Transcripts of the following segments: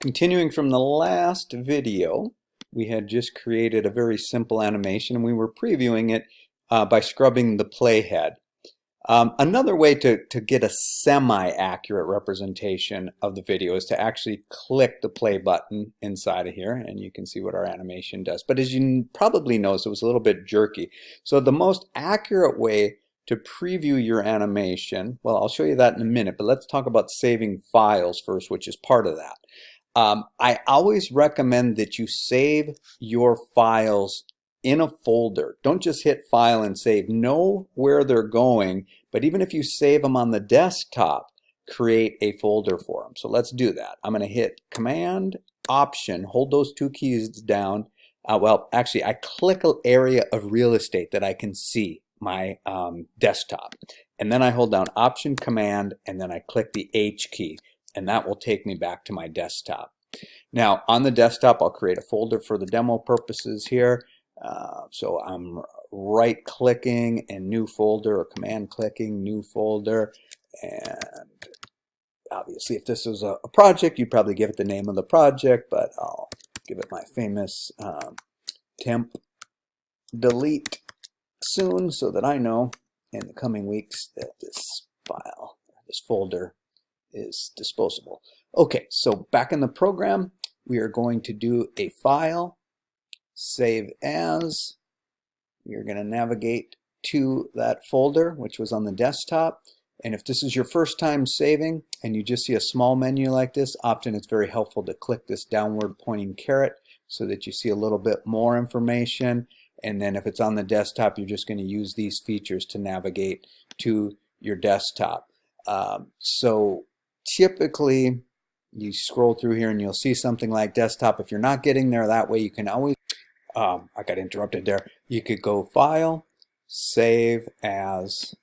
Continuing from the last video, we had just created a very simple animation and we were previewing it by scrubbing the playhead. Another way to get a semi-accurate representation of the video is to actually click the play button inside of here, and you can see what our animation does. But as you probably noticed, it was a little bit jerky. So the most accurate way to preview your animation, well, I'll show you that in a minute, but let's talk about saving files first, which is part of that. I always recommend that you save your files in a folder. Don't just hit file and save. Know where they're going, but even if you save them on the desktop, create a folder for them. So let's do that. I'm going to hit Command Option, hold those two keys down. Well, actually, I click an area of real estate that I can see my desktop. And then I hold down Option, Command, and then I click the H key. And that will take me back to my desktop. Now on the desktop, I'll create a folder for the demo purposes here. So I'm right clicking and new folder, or command clicking new folder. And obviously if this was a project, you'd probably give it the name of the project, but I'll give it my famous temp delete soon, so that I know in the coming weeks that this file, this folder, is disposable. Okay, so back in the program, we are going to do a file, save as. We are going to navigate to that folder, which was on the desktop. And if this is your first time saving and you just see a small menu like this, often it's very helpful to click this downward pointing caret so that you see a little bit more information. And then if it's on the desktop, you're just going to use these features to navigate to your desktop. So typically, you scroll through here and you'll see something like desktop. If you're not getting there that way, you can always, I got interrupted there. You could go File, Save As,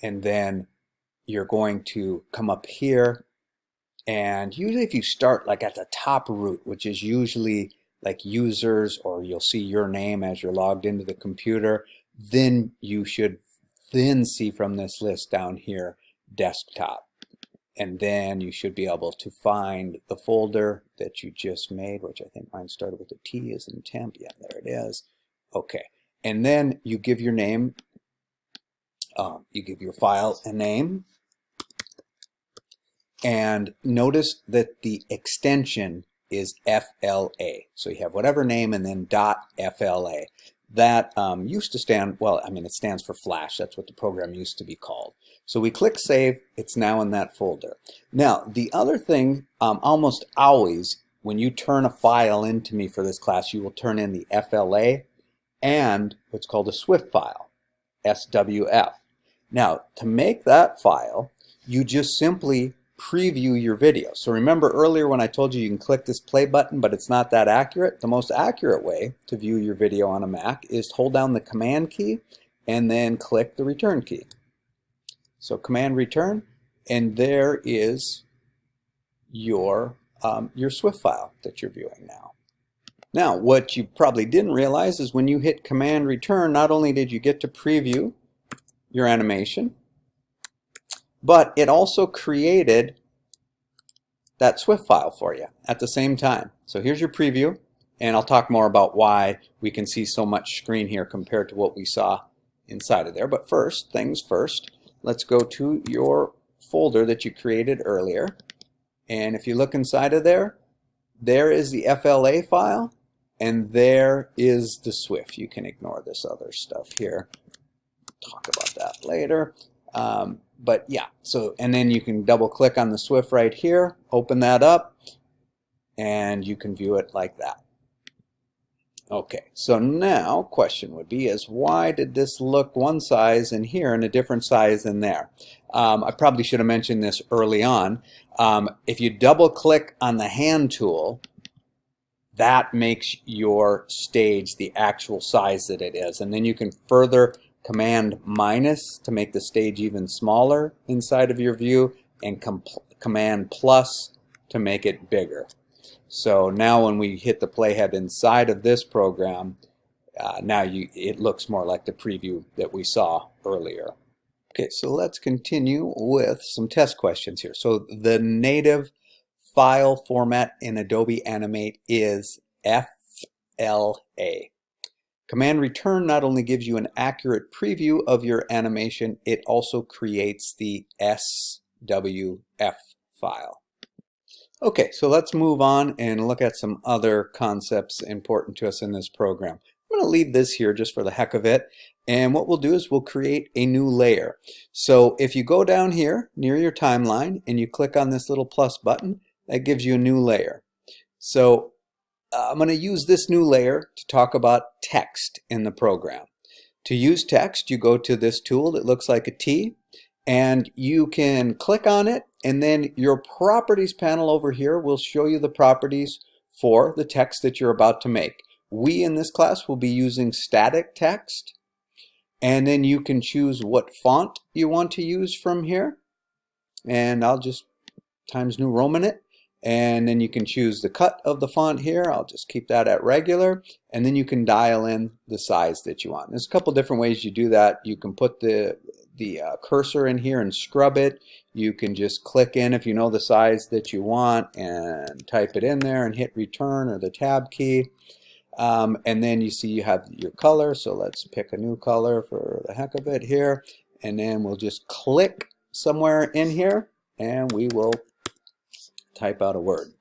and then you're going to come up here. And usually if you start like at the top root, which is usually like users, or you'll see your name as you're logged into the computer, then you should then see from this list down here, desktop. And then you should be able to find the folder that you just made, which I think mine started with a T as in temp. Yeah, there it is. Okay. And then you give your name, you give your file a name. And notice that the extension is FLA. So you have whatever name and then .FLA. That used to stand, well, I mean, it stands for Flash. That's what the program used to be called. So we click Save. It's now in that folder. Now, the other thing, almost always, when you turn a file into me for this class, you will turn in the FLA and what's called a SWF file, SWF. Now, to make that file, you just simply preview your video. So remember earlier when I told you you can click this play button, but it's not that accurate? The most accurate way to view your video on a Mac is to hold down the Command key and then click the Return key. So Command Return, and there is your SWF file that you're viewing now. Now, what you probably didn't realize is when you hit Command Return, not only did you get to preview your animation, but it also created that SWF file for you at the same time. So here's your preview, and I'll talk more about why we can see so much screen here compared to what we saw inside of there. But first, things first, let's go to your folder that you created earlier. And if you look inside of there, there is the FLA file, and there is the SWF. You can ignore this other stuff here. Talk about that later. But yeah, so, and then you can double click on the SWF right here, open that up, and you can view it like that. Okay, so now question would be is why did this look one size in here and a different size in there? I probably should have mentioned this early on. If you double click on the hand tool, that makes your stage the actual size that it is, and then you can further Command minus to make the stage even smaller inside of your view, and Command plus to make it bigger. So now when we hit the playhead inside of this program, now it looks more like the preview that we saw earlier. Okay, so let's continue with some test questions here. So the native file format in Adobe Animate is FLA. Command return not only gives you an accurate preview of your animation, it also creates the SWF file. Okay, so let's move on and look at some other concepts important to us in this program. I'm going to leave this here just for the heck of it, and what we'll do is we'll create a new layer. So if you go down here near your timeline and you click on this little plus button, that gives you a new layer. So I'm going to use this new layer to talk about text in the program. To use text, you go to this tool that looks like a T, and you can click on it, and then your properties panel over here will show you the properties for the text that you're about to make. We in this class will be using static text, and then you can choose what font you want to use from here, and I'll just Times New Roman it. And then you can choose the cut of the font here. I'll just keep that at regular, and then you can dial in the size that you want. There's a couple different ways you do that. You can put the cursor in here and scrub it. You can just click in if you know the size that you want and type it in there and hit return or the tab key. And then you see you have your color, so let's pick a new color for the heck of it here, and then we'll just click somewhere in here and we will type out a word.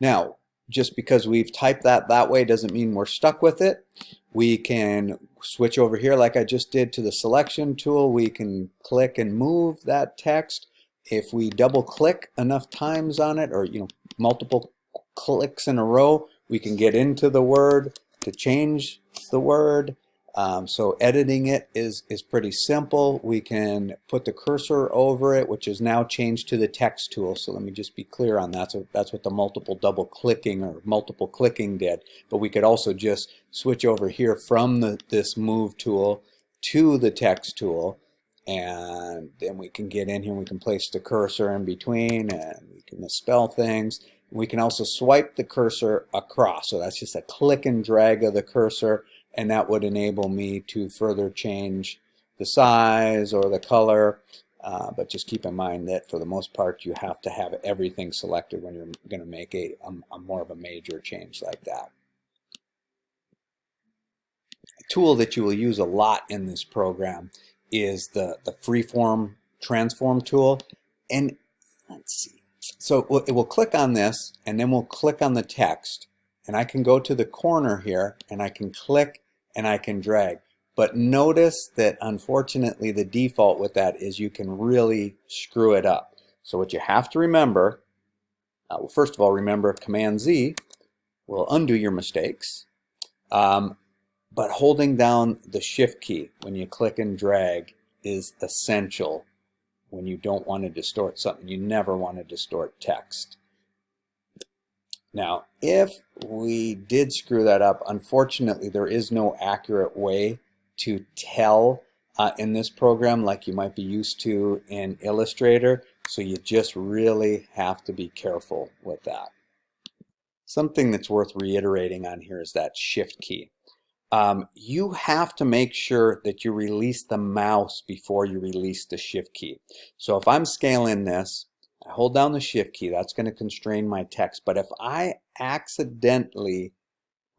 Now, just because we've typed that way doesn't mean we're stuck with it. We can switch over here like I just did to the selection tool. We can click and move that text. If we double click enough times on it, or multiple clicks in a row, we can get into the word to change the word. So editing it is pretty simple. We can put the cursor over it, which is now changed to the text tool. So let me just be clear on that. So that's what the multiple double clicking or multiple clicking did. But we could also just switch over here from this move tool to the text tool. And then we can get in here, we can place the cursor in between, and we can misspell things. We can also swipe the cursor across. So that's just a click and drag of the cursor, and that would enable me to further change the size or the color. But just keep in mind that for the most part, you have to have everything selected when you're going to make a more of a major change like that. A tool that you will use a lot in this program is the freeform transform tool. And let's see. So it will click on this, and then we'll click on the text. And I can go to the corner here, and I can click and I can drag. But notice that unfortunately the default with that is you can really screw it up. So what you have to remember, well, first of all, remember Command Z will undo your mistakes. But holding down the Shift key when you click and drag is essential when you don't want to distort something. You never want to distort text. Now, if we did screw that up, unfortunately, there is no accurate way to tell in this program like you might be used to in Illustrator, so you just really have to be careful with that. Something that's worth reiterating on here is that Shift key. You have to make sure that you release the mouse before you release the Shift key. So if I'm scaling this, I hold down the Shift key, that's going to constrain my text. But if I accidentally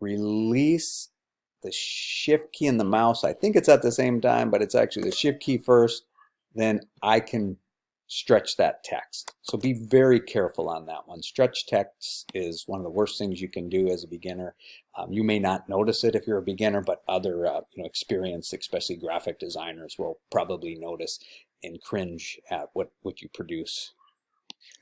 release the Shift key and the mouse, I think it's at the same time, but it's actually the Shift key first, then I can stretch that text. So be very careful on that one. Stretch text is one of the worst things you can do as a beginner. You may not notice it if you're a beginner, but other experienced, especially graphic designers, will probably notice and cringe at what you produce.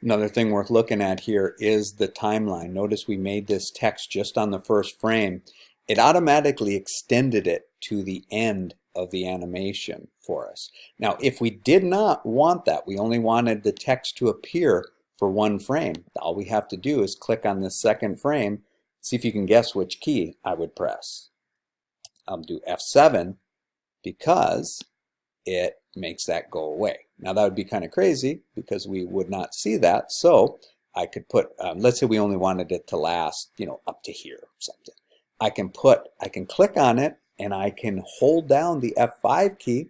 Another thing worth looking at here is the timeline. Notice we made this text just on the first frame. It automatically extended it to the end of the animation for us. Now, if we did not want that, we only wanted the text to appear for one frame, all we have to do is click on this second frame. See if you can guess which key I would press. I'll do F7 because it makes that go away. Now that would be kind of crazy because we would not see that. So I could put, let's say we only wanted it to last, up to here or something. I can click on it and I can hold down the F5 key,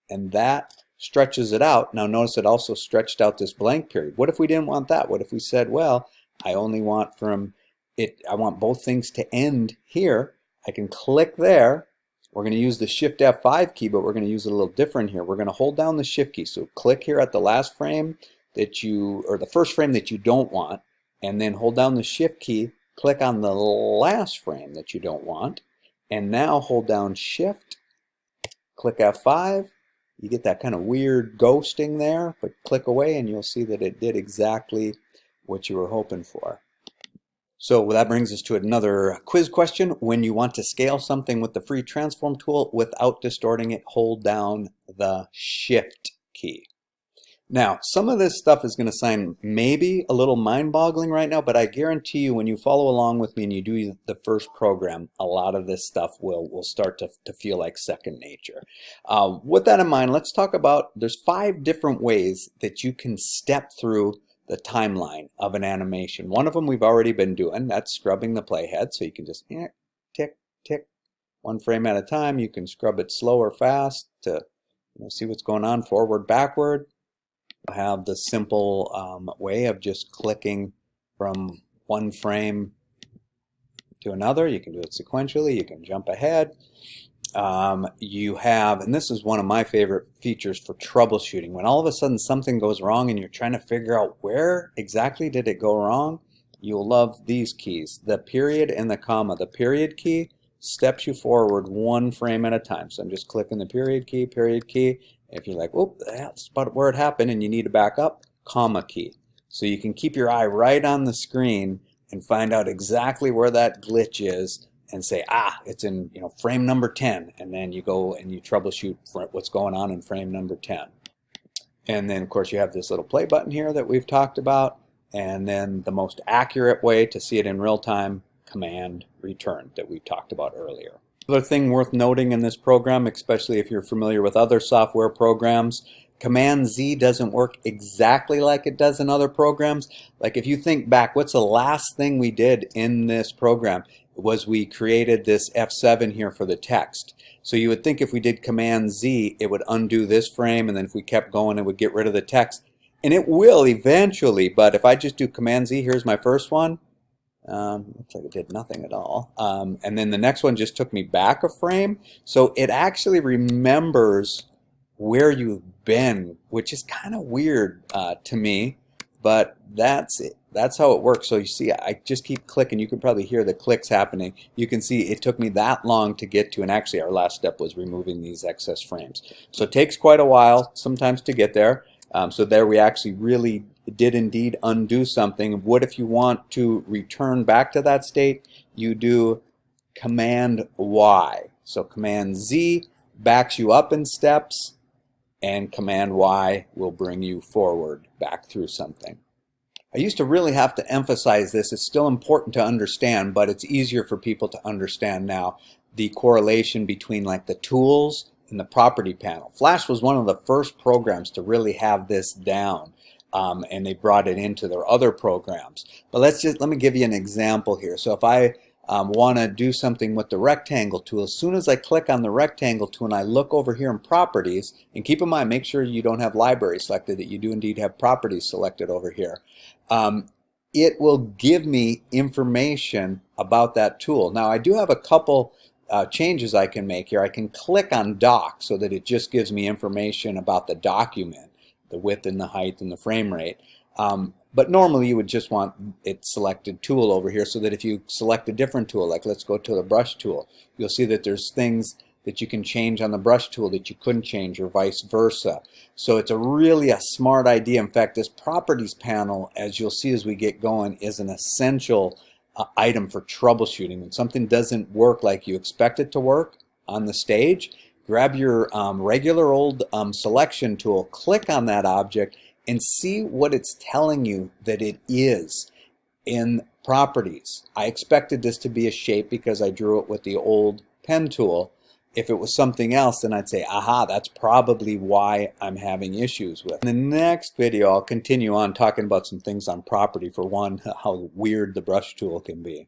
and that stretches it out. Now notice it also stretched out this blank period. What if we didn't want that? What if we said, well, I only want from it, I want both things to end here. I can click there. We're going to use the Shift F5 key, but we're going to use it a little different here. We're going to hold down the Shift key. So click here at the last frame that you, or the first frame that you don't want, and then hold down the Shift key, click on the last frame that you don't want, and now hold down Shift, click F5. You get that kind of weird ghosting there, but click away and you'll see that it did exactly what you were hoping for. So that brings us to another quiz question. When you want to scale something with the free transform tool without distorting it, hold down the Shift key. Now, some of this stuff is going to sound maybe a little mind-boggling right now, but I guarantee you when you follow along with me and you do the first program, a lot of this stuff will start to feel like second nature. With that in mind, let's talk about, there's 5 different ways that you can step through the timeline of an animation. One of them we've already been doing, that's scrubbing the playhead, so you can just tick, tick, 1 frame at a time. You can scrub it slow or fast to see what's going on, forward, backward. Have the simple way of just clicking from 1 frame to another. You can do it sequentially. You can jump ahead. You have, and this is one of my favorite features for troubleshooting, when all of a sudden something goes wrong and you're trying to figure out where exactly did it go wrong, you'll love these keys, the period and the comma. The period key steps you forward 1 frame at a time. So I'm just clicking the period key, period key. If you're like, whoop, that's about where it happened and you need to back up, comma key. So you can keep your eye right on the screen and find out exactly where that glitch is and say, it's in frame number 10, and then you go and you troubleshoot for what's going on in frame number 10. And then of course you have this little play button here that we've talked about, and then the most accurate way to see it in real time, Command Return, that we talked about earlier. Another thing worth noting in this program, especially if you're familiar with other software programs, Command Z doesn't work exactly like it does in other programs. Like if you think back, what's the last thing we did in this program? Was we created this F7 here for the text. So you would think if we did Command Z, it would undo this frame, and then if we kept going, it would get rid of the text. And it will eventually, but if I just do Command Z, here's my first one. Looks like it did nothing at all. And then the next one just took me back a frame. So it actually remembers where you've been, which is kind of weird to me, but that's it. That's how it works. So you see, I just keep clicking. You can probably hear the clicks happening. You can see it took me that long to get to, and actually our last step was removing these excess frames. So it takes quite a while sometimes to get there. So there we actually really did indeed undo something. What if you want to return back to that state? You do Command Y. So Command Z backs you up in steps, and Command Y will bring you forward back through something. I used to really have to emphasize this. It's still important to understand, but it's easier for people to understand now, the correlation between like the tools and the property panel. Flash was one of the first programs to really have this down, and they brought it into their other programs. But let me give you an example here. So if I want to do something with the rectangle tool, as soon as I click on the rectangle tool and I look over here in properties, and keep in mind, make sure you don't have library selected, that you do indeed have properties selected over here. It will give me information about that tool. Now I do have a couple changes I can make here. I can click on dock so that it just gives me information about the document, the width and the height and the frame rate. But normally you would just want it selected tool over here, so that if you select a different tool, like let's go to the brush tool, you'll see that there's things that you can change on the brush tool that you couldn't change, or vice versa. So it's really a smart idea. In fact, this properties panel, as you'll see as we get going, is an essential item for troubleshooting. When something doesn't work like you expect it to work on the stage, grab your regular old selection tool, click on that object, and see what it's telling you that it is in properties. I expected this to be a shape because I drew it with the old pen tool. If it was something else, then I'd say, aha, that's probably why I'm having issues with it. In the next video, I'll continue on talking about some things on property. For one, how weird the brush tool can be.